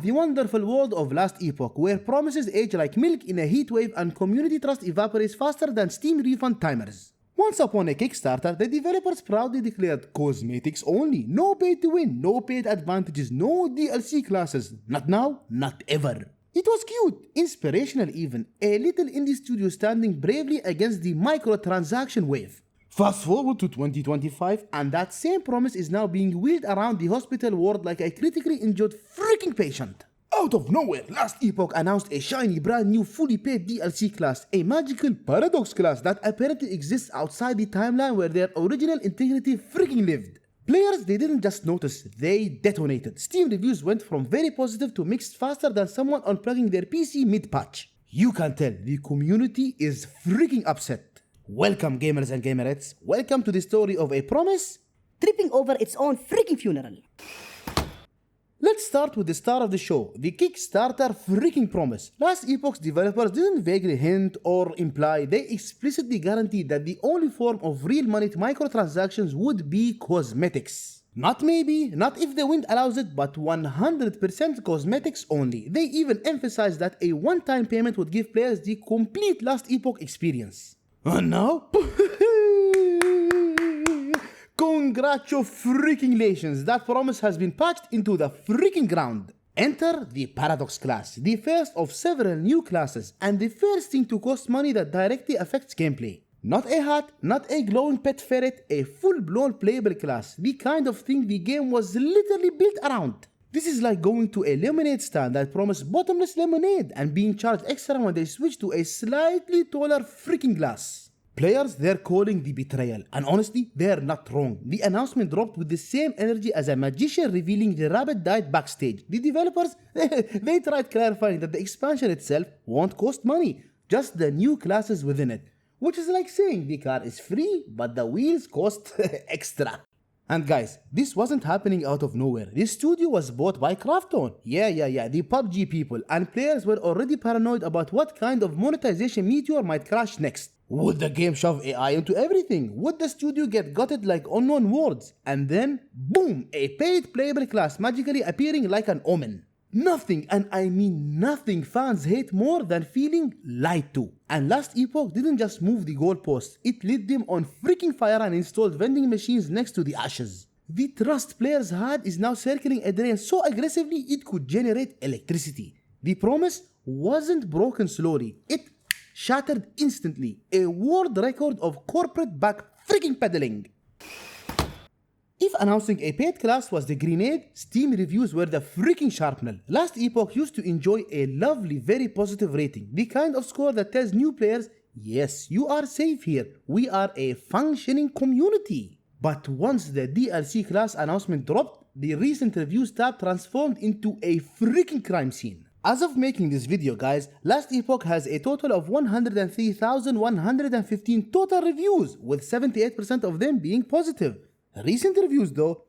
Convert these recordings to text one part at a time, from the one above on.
the wonderful world of Last Epoch, where promises age like milk in a heat wave and community trust evaporates faster than Steam refund timers. Once upon a Kickstarter, the developers proudly declared cosmetics only, no pay to win, no paid advantages, no DLC classes. Not now, not ever. It was cute, inspirational even, a little indie studio standing bravely against the microtransaction wave. Fast forward to 2025 and that same promise is now being wheeled around the hospital ward like a critically injured freaking patient. Out of nowhere, Last Epoch announced a shiny brand new fully paid DLC class, a magical paradox class that apparently exists outside the timeline where their original integrity freaking lived. Players, they didn't just notice, they detonated. Steam reviews went from very positive to mixed faster than someone unplugging their PC mid-patch. You can tell the community is freaking upset. Welcome gamers and gamerettes, welcome to the story of a promise tripping over its own freaking funeral. Let's start with the star of the show, the Kickstarter freaking promise. Last Epoch's developers didn't vaguely hint or imply, they explicitly guaranteed that the only form of real money microtransactions would be cosmetics. Not maybe, not if the wind allows it, but 100% cosmetics only. They even emphasized that a one-time payment would give players the complete Last Epoch experience. And now? Congratulations, that promise has been patched into the freaking ground. Enter the Paradox class, the first of several new classes, and the first thing to cost money that directly affects gameplay. Not a hat, not a glowing pet ferret, a full-blown playable class, the kind of thing the game was literally built around. This is like going to a lemonade stand that promised bottomless lemonade and being charged extra when they switch to a slightly taller freaking glass. Players, they're calling the betrayal, and honestly, they're not wrong. The announcement dropped with the same energy as a magician revealing the rabbit died backstage. The developers, they tried clarifying that the expansion itself won't cost money, just the new classes within it. Which is like saying the car is free, but the wheels cost extra. And guys, this wasn't happening out of nowhere. This studio was bought by Krafton. Yeah, the PUBG people, and players were already paranoid about what kind of monetization meteor might crash next. Would the game shove AI into everything? Would the studio get gutted like unknown words? And then, boom, a paid playable class magically appearing like an omen. Nothing, and I mean nothing, fans hate more than feeling lied to. And Last Epoch didn't just move the goalposts, it lit them on freaking fire and installed vending machines next to the ashes. The trust players had is now circling a drain so aggressively it could generate electricity. The promise wasn't broken slowly, it shattered instantly. A world record of corporate back freaking peddling. If announcing a paid class was the grenade, Steam reviews were the freaking shrapnel. Last Epoch used to enjoy a lovely, very positive rating. The kind of score that tells new players, yes, you are safe here. We are a functioning community. But once the DLC class announcement dropped, the recent reviews tab transformed into a freaking crime scene. As of making this video guys, Last Epoch has a total of 103,115 total reviews, with 78% of them being positive. Recent reviews though,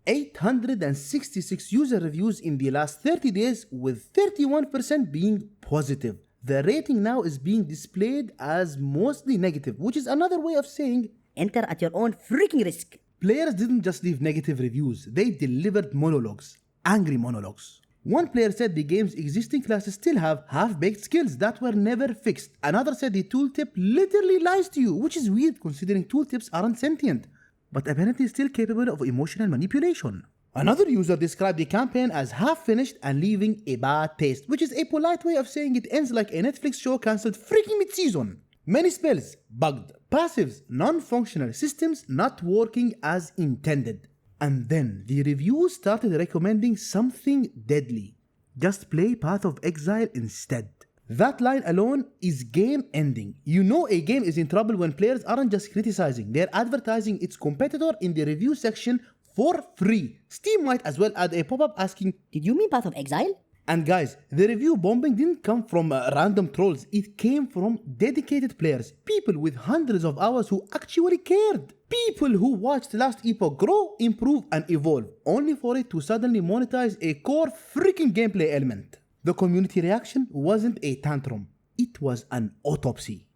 866 user reviews in the last 30 days with 31% being positive. The rating now is being displayed as mostly negative, which is another way of saying enter at your own freaking risk. Players didn't just leave negative reviews, they delivered monologues, angry monologues. One player said the game's existing classes still have half-baked skills that were never fixed. Another said the tooltip literally lies to you, which is weird considering tooltips aren't sentient, but apparently still capable of emotional manipulation. Another user described the campaign as half-finished and leaving a bad taste, which is a polite way of saying it ends like a Netflix show cancelled freaking mid-season. Many spells bugged, passives non-functional, systems not working as intended. And then the reviews started recommending something deadly. Just play Path of Exile instead. That line alone is game ending. You know a game is in trouble when players aren't just criticizing, they're advertising its competitor in the review section for free. Steam might as well add a pop-up asking, did you mean Path of Exile? And guys, the review bombing didn't come from random trolls, it came from dedicated players, people with hundreds of hours who actually cared. People who watched Last Epoch grow, improve and evolve, only for it to suddenly monetize a core freaking gameplay element. The community reaction wasn't a tantrum, it was an autopsy.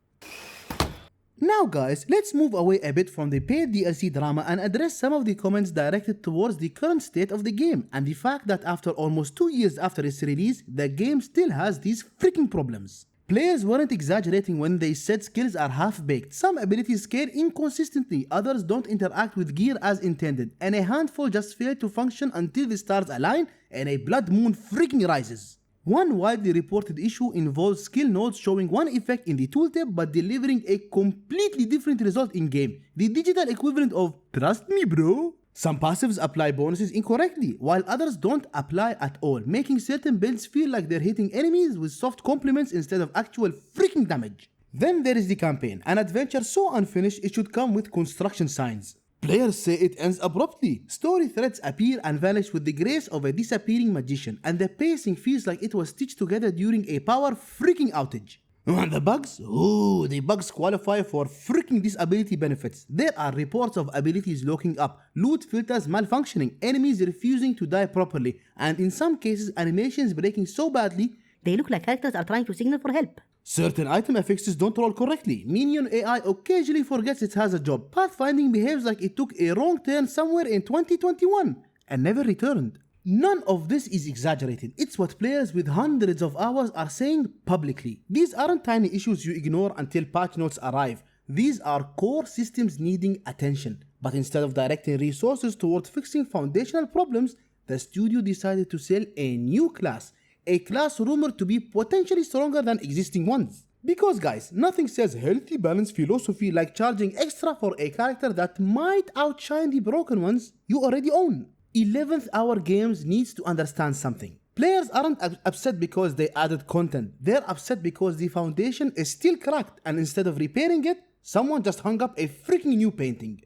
Now guys, let's move away a bit from the paid DLC drama and address some of the comments directed towards the current state of the game and the fact that after almost 2 years after its release, the game still has these freaking problems. Players weren't exaggerating when they said skills are half-baked. Some abilities scale inconsistently, others don't interact with gear as intended, and a handful just fail to function until the stars align and a blood moon freaking rises. One widely reported issue involves skill nodes showing one effect in the tooltip but delivering a completely different result in-game, the digital equivalent of "trust me bro." Some passives apply bonuses incorrectly, while others don't apply at all, making certain builds feel like they're hitting enemies with soft compliments instead of actual freaking damage. Then there is the campaign, an adventure so unfinished it should come with construction signs. Players say it ends abruptly. Story threads appear and vanish with the grace of a disappearing magician, and the pacing feels like it was stitched together during a power freaking outage. And the bugs? Ooh, the bugs qualify for freaking disability benefits. There are reports of abilities locking up, loot filters malfunctioning, enemies refusing to die properly, and in some cases animations breaking so badly They look like characters are trying to signal for help. certain item affixes don't roll correctly. Minion AI occasionally forgets it has a job. Pathfinding behaves like it took a wrong turn somewhere in 2021 and never returned. None of this is exaggerated. It's what players with hundreds of hours are saying publicly. These aren't tiny issues you ignore until patch notes arrive. These are core systems needing attention. But instead of directing resources towards fixing foundational problems, the studio decided to sell a new class. A class rumored to be potentially stronger than existing ones. Because guys, nothing says healthy balance philosophy like charging extra for a character that might outshine the broken ones you already own. 11th hour games needs to understand something. Players aren't upset because they added content. They're upset because the foundation is still cracked and instead of repairing it, someone just hung up a freaking new painting.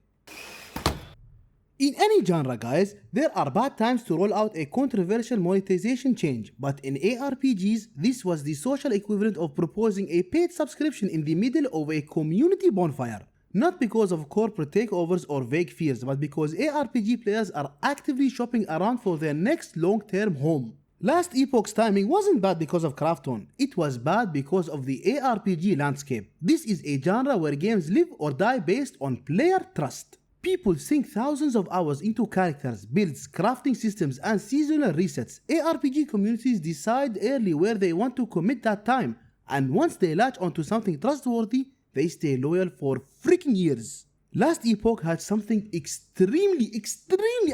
In any genre guys, there are bad times to roll out a controversial monetization change, but in ARPGs, this was the social equivalent of proposing a paid subscription in the middle of a community bonfire. Not because of corporate takeovers or vague fears, but because ARPG players are actively shopping around for their next long-term home. Last Epoch's timing wasn't bad because of Crafton, it was bad because of the ARPG landscape. This is a genre where games live or die based on player trust. People sink thousands of hours into characters, builds, crafting systems, and seasonal resets. ARPG communities decide early where they want to commit that time, and once they latch onto something trustworthy, they stay loyal for freaking years. Last Epoch had something extremely,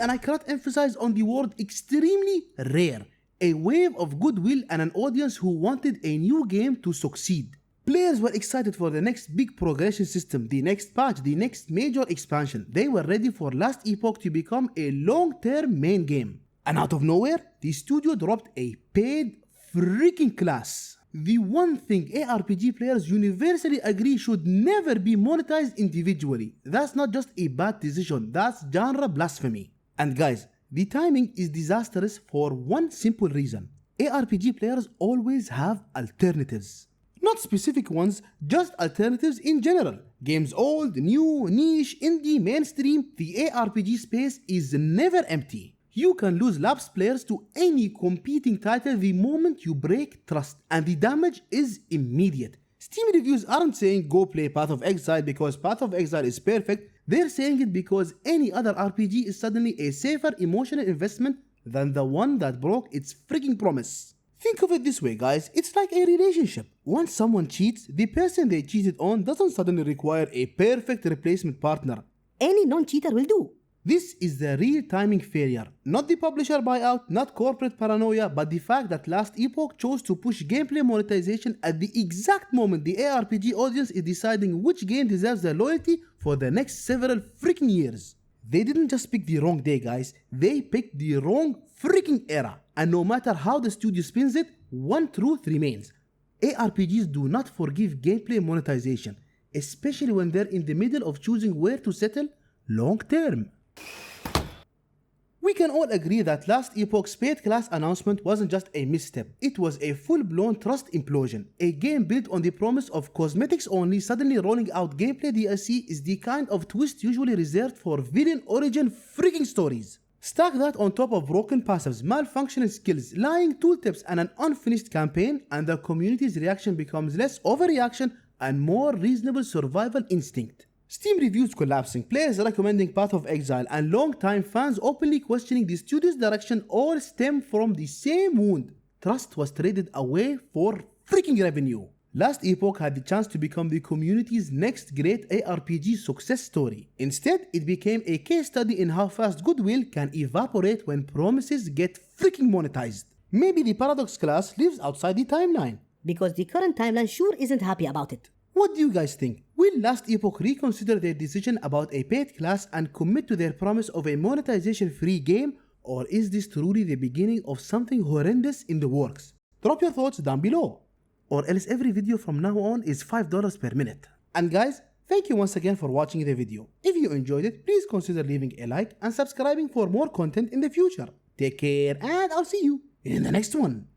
and I cannot emphasize on the word extremely, rare. A wave of goodwill and an audience who wanted a new game to succeed. Players were excited for the next big progression system, the next patch, the next major expansion. They were ready for Last Epoch to become a long-term main game. And out of nowhere, the studio dropped a paid freaking class. The one thing ARPG players universally agree should never be monetized individually. That's not just a bad decision, that's genre blasphemy. And guys, the timing is disastrous for one simple reason. ARPG players always have alternatives. Not specific ones, just alternatives in general. Games old, new, niche, indie, mainstream, the ARPG space is never empty. You can lose lapsed players to any competing title the moment you break trust, and the damage is immediate. Steam reviews aren't saying go play Path of Exile because Path of Exile is perfect, they're saying it because any other RPG is suddenly a safer emotional investment than the one that broke its freaking promise. Think of it this way guys, it's like a relationship. Once someone cheats, the person they cheated on doesn't suddenly require a perfect replacement partner. Any non-cheater will do. This is the real timing failure. Not the publisher buyout, not corporate paranoia, but the fact that Last Epoch chose to push gameplay monetization at the exact moment the ARPG audience is deciding which game deserves their loyalty for the next several freaking years. They didn't just pick the wrong day guys, they picked the wrong freaking era. And no matter how the studio spins it, one truth remains. ARPGs do not forgive gameplay monetization, especially when they're in the middle of choosing where to settle long term. We can all agree that Last Epoch's paid class announcement wasn't just a misstep, it was a full-blown trust implosion. A game built on the promise of cosmetics only suddenly rolling out gameplay DLC is the kind of twist usually reserved for villain origin freaking stories. Stack that on top of broken passives, malfunctioning skills, lying tooltips, and an unfinished campaign, and the community's reaction becomes less overreaction and more reasonable survival instinct. Steam reviews collapsing, players recommending Path of Exile, and long-time fans openly questioning the studio's direction all stem from the same wound. Trust was traded away for freaking revenue. Last Epoch had the chance to become the community's next great ARPG success story. Instead, it became a case study in how fast goodwill can evaporate when promises get freaking monetized. Maybe the Paradox class lives outside the timeline. Because the current timeline sure isn't happy about it. What do you guys think? Will Last Epoch reconsider their decision about a paid class and commit to their promise of a monetization-free game? Or is this truly the beginning of something horrendous in the works? Drop your thoughts down below. Or else every video from now on is $5 per minute. And guys, thank you once again for watching the video. If you enjoyed it, please consider leaving a like and subscribing for more content in the future. Take care and I'll see you in the next one.